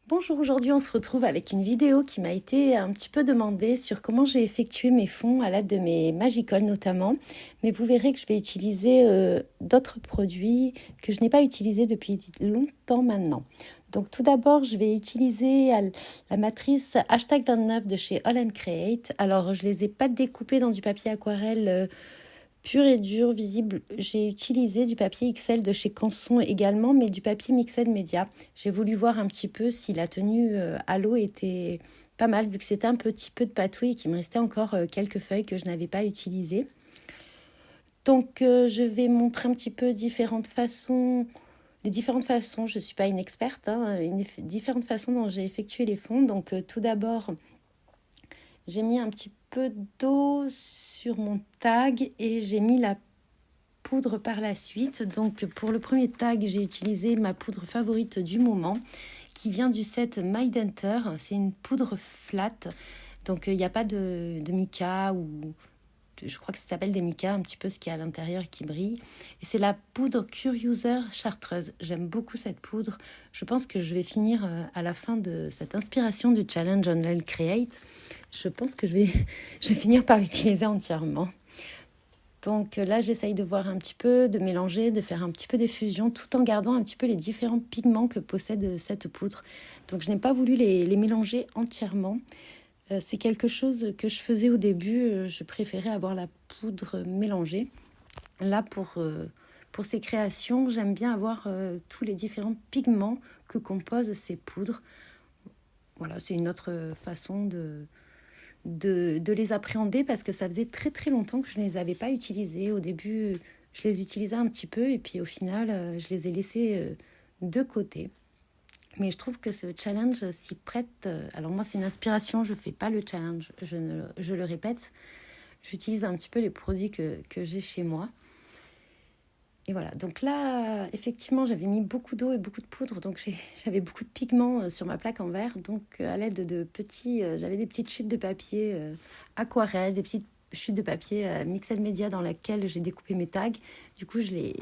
Bonjour, aujourd'hui on se retrouve avec une vidéo qui m'a été un petit peu demandée sur comment j'ai effectué mes fonds à l'aide de mes Magicoll notamment. Mais vous verrez que je vais utiliser d'autres produits que je n'ai pas utilisés depuis longtemps maintenant. Donc tout d'abord, je vais utiliser la matrice #29 de chez All & Create. Alors je les ai pas découpés dans du papier aquarelle pur et dur, visible. J'ai utilisé du papier XL de chez Canson également, mais du papier Mixed Media. J'ai voulu voir un petit peu si la tenue à l'eau était pas mal, vu que c'était un petit peu de patouille et qu'il me restait encore quelques feuilles que je n'avais pas utilisées. Donc je vais montrer un petit peu différentes façons, les différentes façons, je ne suis pas une experte, différentes façons dont j'ai effectué les fonds. Donc tout d'abord, j'ai mis un petit peu d'eau sur mon tag et j'ai mis la poudre par la suite. Donc pour le premier tag, j'ai utilisé ma poudre favorite du moment qui vient du set My Denter. C'est une poudre flat. Donc il n'y a pas de mica ou je crois que ça s'appelle des micas, un petit peu ce qu'il y a à l'intérieur qui brille. Et c'est la poudre Curiouser chartreuse. J'aime beaucoup cette poudre. Je pense que je vais finir à la fin de cette inspiration du challenge All & Create. Je pense que je vais finir par l'utiliser entièrement. Donc là, j'essaye de voir un petit peu, de mélanger, de faire un petit peu d'effusion, tout en gardant un petit peu les différents pigments que possède cette poudre. Donc je n'ai pas voulu les mélanger entièrement. C'est quelque chose que je faisais au début. Je préférais avoir la poudre mélangée. Là, pour ces créations, j'aime bien avoir tous les différents pigments que composent ces poudres. Voilà, c'est une autre façon de les appréhender parce que ça faisait très très longtemps que je ne les avais pas utilisés. Au début, je les utilisais un petit peu et puis au final, je les ai laissés de côté. Mais je trouve que ce challenge s'y prête. Alors moi, c'est une inspiration, je ne fais pas le challenge, je le répète. J'utilise un petit peu les produits que j'ai chez moi. Et voilà, donc là, effectivement, j'avais mis beaucoup d'eau et beaucoup de poudre, donc j'avais beaucoup de pigments sur ma plaque en verre. Donc à l'aide de j'avais des petites chutes de papier aquarelle, des petites chutes de papier Mixed Media dans laquelle j'ai découpé mes tags. Du coup, j'ai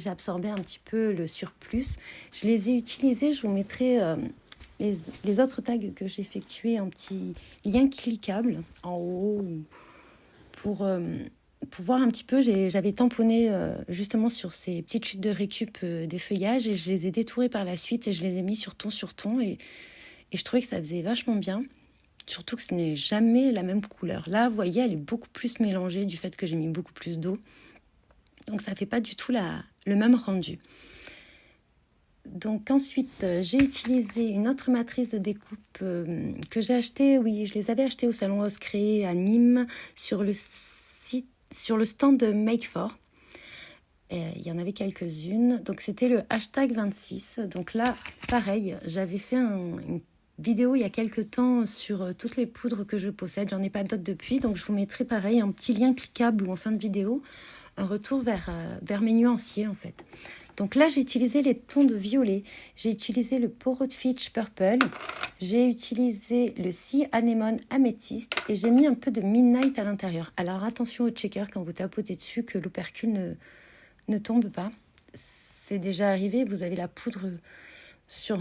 absorbé un petit peu le surplus. Je les ai utilisés, je vous mettrai les autres tags que j'ai effectués en petit lien cliquable en haut pour voir un petit peu. J'avais tamponné justement sur ces petites chutes de récup des feuillages et je les ai détourés par la suite et je les ai mis sur ton et je trouvais que ça faisait vachement bien. Surtout que ce n'est jamais la même couleur. Là, vous voyez, elle est beaucoup plus mélangée du fait que j'ai mis beaucoup plus d'eau. Donc ça fait pas du tout le même rendu. Donc ensuite, j'ai utilisé une autre matrice de découpe que j'ai achetée. Oui, je les avais achetées au salon Oscré à Nîmes sur le stand de Make4. Il y en avait quelques-unes. Donc c'était le #26. Donc là, pareil, j'avais fait une vidéo il y a quelques temps sur toutes les poudres que je possède. J'en ai pas d'autres depuis. Donc je vous mettrai pareil un petit lien cliquable ou en fin de vidéo, un retour vers mes nuanciers en fait. Donc là, j'ai utilisé les tons de violet. J'ai utilisé le Porot Fitch Purple. J'ai utilisé le Sea Anemone Améthyste. Et j'ai mis un peu de Midnight à l'intérieur. Alors attention au checker quand vous tapotez dessus que l'opercule ne tombe pas. C'est déjà arrivé. Vous avez la poudre sur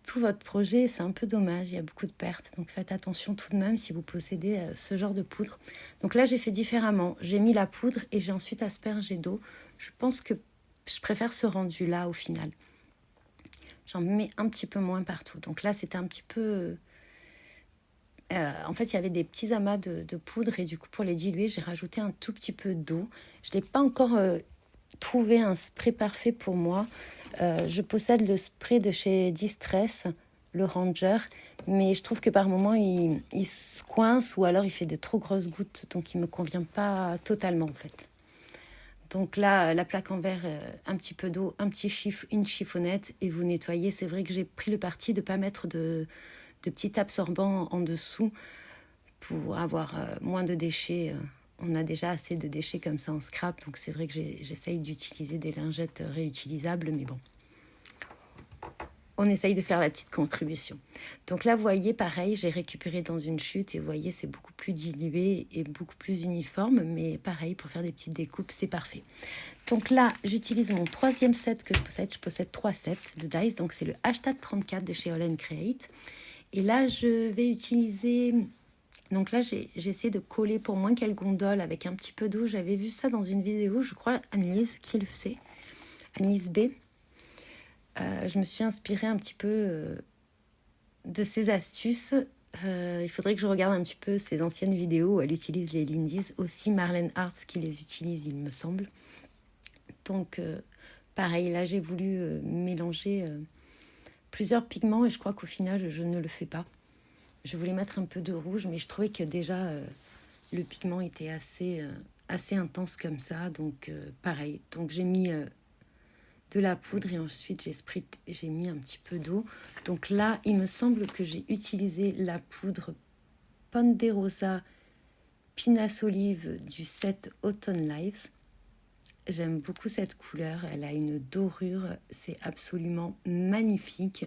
tout votre projet. C'est un peu dommage. Il y a beaucoup de pertes. Donc faites attention tout de même si vous possédez ce genre de poudre. Donc là, j'ai fait différemment. J'ai mis la poudre et j'ai ensuite aspergé d'eau. Je pense que je préfère ce rendu-là au final. J'en mets un petit peu moins partout. Donc là, c'était un petit peu... en fait, il y avait des petits amas de poudre et du coup, pour les diluer, j'ai rajouté un tout petit peu d'eau. Je n'ai pas encore trouvé un spray parfait pour moi. Je possède le spray de chez Distress, le Ranger, mais je trouve que par moments, il se coince ou alors il fait de trop grosses gouttes, donc il ne me convient pas totalement en fait. Donc là, la plaque en verre, un petit peu d'eau, une chiffonnette et vous nettoyez. C'est vrai que j'ai pris le parti de ne pas mettre de petits absorbants en dessous pour avoir moins de déchets. On a déjà assez de déchets comme ça en scrap, donc c'est vrai que j'essaye d'utiliser des lingettes réutilisables, mais bon. on essaye de faire la petite contribution. Donc là, vous voyez, pareil, j'ai récupéré dans une chute et vous voyez, c'est beaucoup plus dilué et beaucoup plus uniforme, mais pareil, pour faire des petites découpes, c'est parfait. Donc là, j'utilise mon troisième set que je possède 3 sets de dice, donc c'est le hashtag 34 de chez All & Create. Et là, je vais utiliser... Donc là, j'ai essayé de coller pour moins qu'elle gondole avec un petit peu d'eau. J'avais vu ça dans une vidéo, je crois, Annelise qui le faisait, Annelise B. Je me suis inspirée un petit peu de ses astuces. Il faudrait que je regarde un petit peu ses anciennes vidéos où elle utilise les Lindy's. Aussi Marlène Hartz qui les utilise, il me semble. Donc, pareil, là, j'ai voulu mélanger plusieurs pigments et je crois qu'au final, je ne le fais pas. Je voulais mettre un peu de rouge, mais je trouvais que déjà, le pigment était assez intense comme ça. Donc, pareil. Donc, j'ai mis... de la poudre et ensuite j'ai mis un petit peu d'eau. Donc là, il me semble que j'ai utilisé la poudre Ponderosa Pinasse Olive du set Autumn Lives. J'aime beaucoup cette couleur, elle a une dorure, c'est absolument magnifique.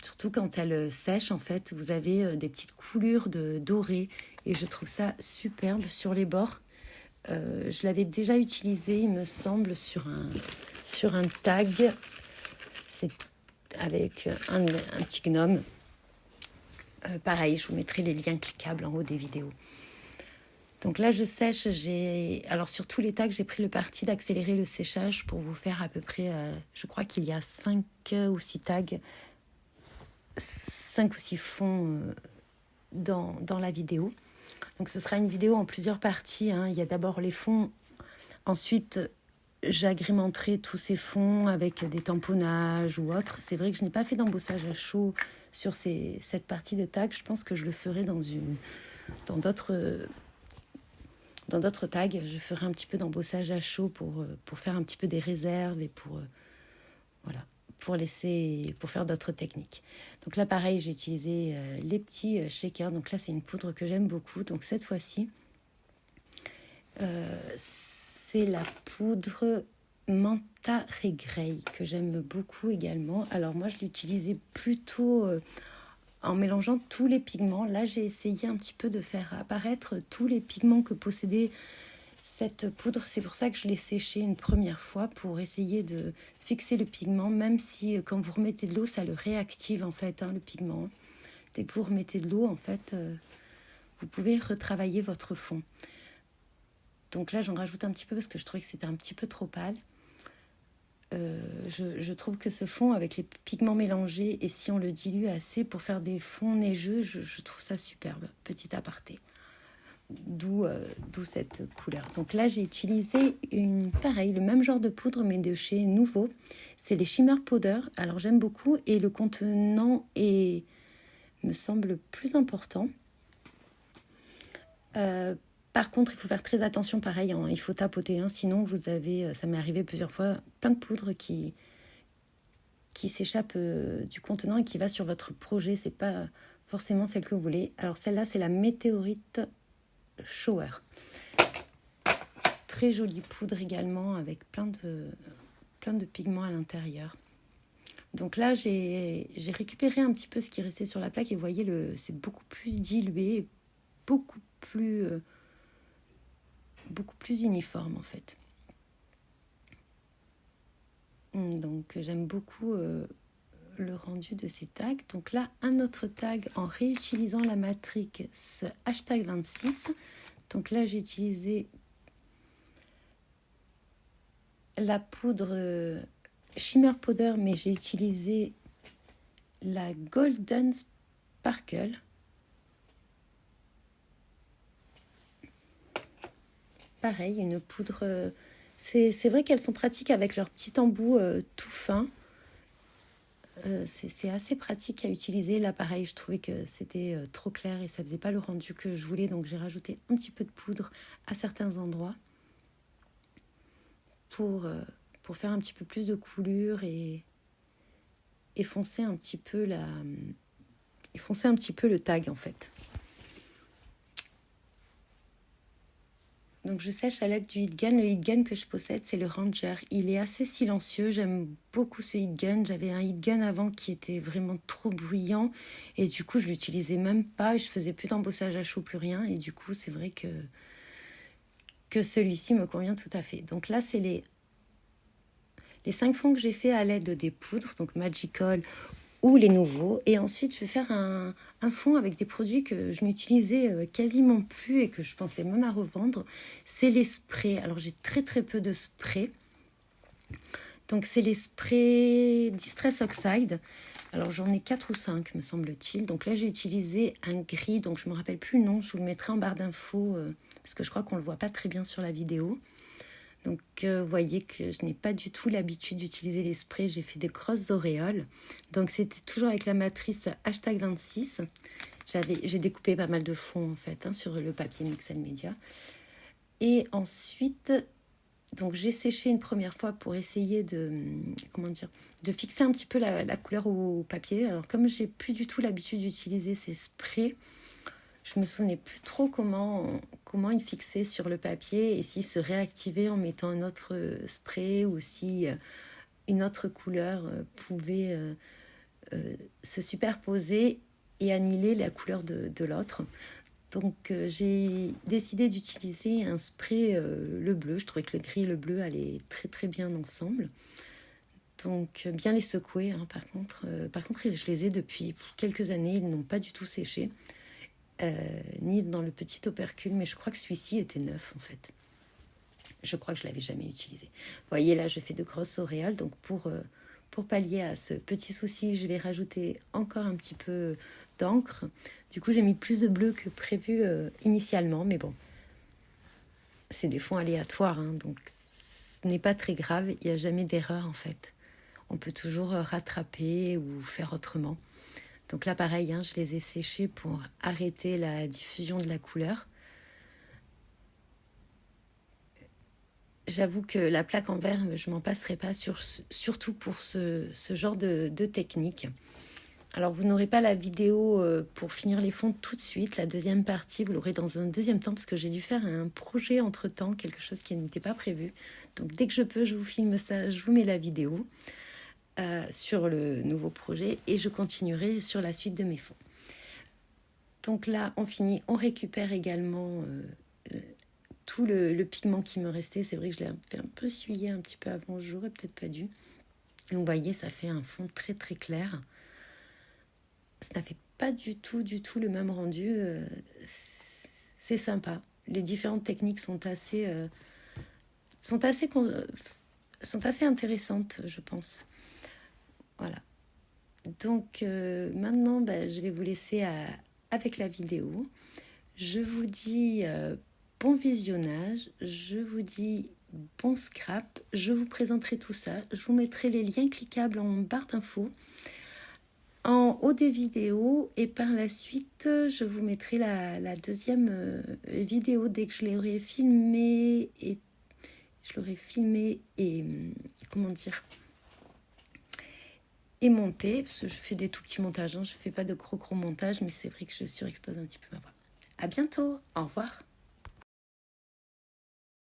Surtout quand elle sèche, en fait, vous avez des petites coulures de doré et je trouve ça superbe sur les bords. Je l'avais déjà utilisé, il me semble, sur un tag. C'est avec un petit gnome. Pareil, je vous mettrai les liens cliquables en haut des vidéos. Donc là, je sèche. Alors sur tous les tags, j'ai pris le parti d'accélérer le séchage pour vous faire à peu près, je crois qu'il y a 5 ou 6 tags, 5 ou 6 fonds dans la vidéo. Donc ce sera une vidéo en plusieurs parties, hein. Il y a d'abord les fonds, ensuite j'agrémenterai tous ces fonds avec des tamponnages ou autres. C'est vrai que je n'ai pas fait d'embossage à chaud sur cette partie de tag. Je pense que je le ferai dans d'autres tags. Je ferai un petit peu d'embossage à chaud pour faire un petit peu des réserves et voilà, pour faire d'autres techniques. Donc là, pareil, j'ai utilisé les petits shakers. Donc là, c'est une poudre que j'aime beaucoup. Donc cette fois-ci, c'est la poudre Manta Ray Grey que j'aime beaucoup également. Alors moi, je l'utilisais plutôt en mélangeant tous les pigments. Là, j'ai essayé un petit peu de faire apparaître tous les pigments que possédait cette poudre. C'est pour ça que je l'ai séchée une première fois pour essayer de fixer le pigment, même si quand vous remettez de l'eau, ça le réactive en fait, hein, le pigment. Dès que vous remettez de l'eau, en fait, vous pouvez retravailler votre fond. Donc là, j'en rajoute un petit peu parce que je trouvais que c'était un petit peu trop pâle. Je trouve que ce fond avec les pigments mélangés, et si on le dilue assez pour faire des fonds neigeux, je trouve ça superbe. Petit aparté. D'où cette couleur. Donc là, j'ai utilisé le même genre de poudre, mais de chez Nouveau. C'est les Shimmer Powder. Alors, j'aime beaucoup et le contenant me semble plus important. Par contre, il faut faire très attention, pareil, hein, il faut tapoter, hein, sinon vous avez, ça m'est arrivé plusieurs fois, plein de poudre qui s'échappe du contenant et qui va sur votre projet. C'est pas forcément celle que vous voulez. Alors celle-là, c'est la Météorite Shower. Très jolie poudre également, avec plein de pigments à l'intérieur. Donc là, j'ai récupéré un petit peu ce qui restait sur la plaque et vous voyez, c'est beaucoup plus dilué, beaucoup plus uniforme en fait. Donc j'aime beaucoup le rendu de ces tags. Donc là, un autre tag en réutilisant la matrix hashtag 26. Donc là, j'ai utilisé la poudre Shimmer Powder, mais j'ai utilisé la Golden Sparkle. Pareil, une poudre... C'est vrai qu'elles sont pratiques avec leur petit embout tout fin. C'est assez pratique à utiliser. Là, pareil, je trouvais que c'était trop clair et ça faisait pas le rendu que je voulais. Donc, j'ai rajouté un petit peu de poudre à certains endroits pour faire un petit peu plus de coulure et foncer un petit peu le tag, en fait. Donc je sèche à l'aide du heat gun. Le heat gun que je possède, c'est le Ranger. Il est assez silencieux, j'aime beaucoup ce heat gun. J'avais un heat gun avant qui était vraiment trop bruyant et du coup je l'utilisais même pas. Je faisais plus d'embossage à chaud, plus rien. Et du coup c'est vrai que celui-ci me convient tout à fait. Donc là c'est les 5 fonds que j'ai fait à l'aide des poudres, donc Magical ou les nouveaux. Et ensuite, je vais faire un fond avec des produits que je n'utilisais quasiment plus et que je pensais même à revendre. C'est les sprays. Alors, j'ai très très peu de sprays. Donc, c'est les sprays Distress Oxide. Alors, j'en ai 4 ou 5, me semble-t-il. Donc là, j'ai utilisé un gris, donc je ne me rappelle plus le nom. Je vous le mettrai en barre d'infos parce que je crois qu'on ne le voit pas très bien sur la vidéo. Donc, vous voyez que je n'ai pas du tout l'habitude d'utiliser les sprays. J'ai fait des grosses auréoles. Donc, c'était toujours avec la matrice #26. J'ai découpé pas mal de fonds, en fait, sur le papier Mix Media. Et ensuite, donc j'ai séché une première fois pour essayer de fixer un petit peu la couleur au papier. Alors, comme j'ai plus du tout l'habitude d'utiliser ces sprays, je me souvenais plus trop comment il fixait sur le papier et s'il se réactivait en mettant un autre spray ou si une autre couleur pouvait se superposer et annihiler la couleur de l'autre. Donc j'ai décidé d'utiliser un spray le bleu. Je trouvais que le gris et le bleu allaient très très bien ensemble. Donc bien les secouer par contre. Par contre, je les ai depuis quelques années, ils n'ont pas du tout séché. Ni dans le petit opercule, mais je crois que celui-ci était neuf en fait. Je crois que je ne l'avais jamais utilisé. Vous voyez là, je fais de grosses auréoles, donc pour pallier à ce petit souci, je vais rajouter encore un petit peu d'encre. Du coup, j'ai mis plus de bleu que prévu initialement, mais bon, c'est des fonds aléatoires, donc ce n'est pas très grave, il n'y a jamais d'erreur en fait. On peut toujours rattraper ou faire autrement. Donc là, pareil, je les ai séchés pour arrêter la diffusion de la couleur. J'avoue que la plaque en verre, je m'en passerai pas, surtout pour ce genre de technique. Alors, vous n'aurez pas la vidéo pour finir les fonds tout de suite. La deuxième partie, vous l'aurez dans un deuxième temps parce que j'ai dû faire un projet entre-temps, quelque chose qui n'était pas prévu. Donc, dès que je peux, je vous filme ça, je vous mets la vidéo sur le nouveau projet et je continuerai sur la suite de mes fonds. Donc là, on finit, on récupère également tout le pigment qui me restait. C'est vrai que je l'ai fait un peu essuyer un petit peu avant, j'aurais peut-être pas dû. Donc, vous voyez, ça fait un fond très très clair. Ça n'a fait pas du tout le même rendu. C'est sympa. Les différentes techniques sont assez intéressantes, je pense. Voilà. Donc maintenant, je vais vous laisser avec la vidéo. Je vous dis bon visionnage. Je vous dis bon scrap. Je vous présenterai tout ça. Je vous mettrai les liens cliquables en barre d'infos, en haut des vidéos. Et par la suite, je vous mettrai la deuxième vidéo dès que je l'aurai filmée et et monter, parce que je fais des tout petits montages, je ne fais pas de gros montages, mais c'est vrai que je surexpose un petit peu ma voix. À bientôt, au revoir.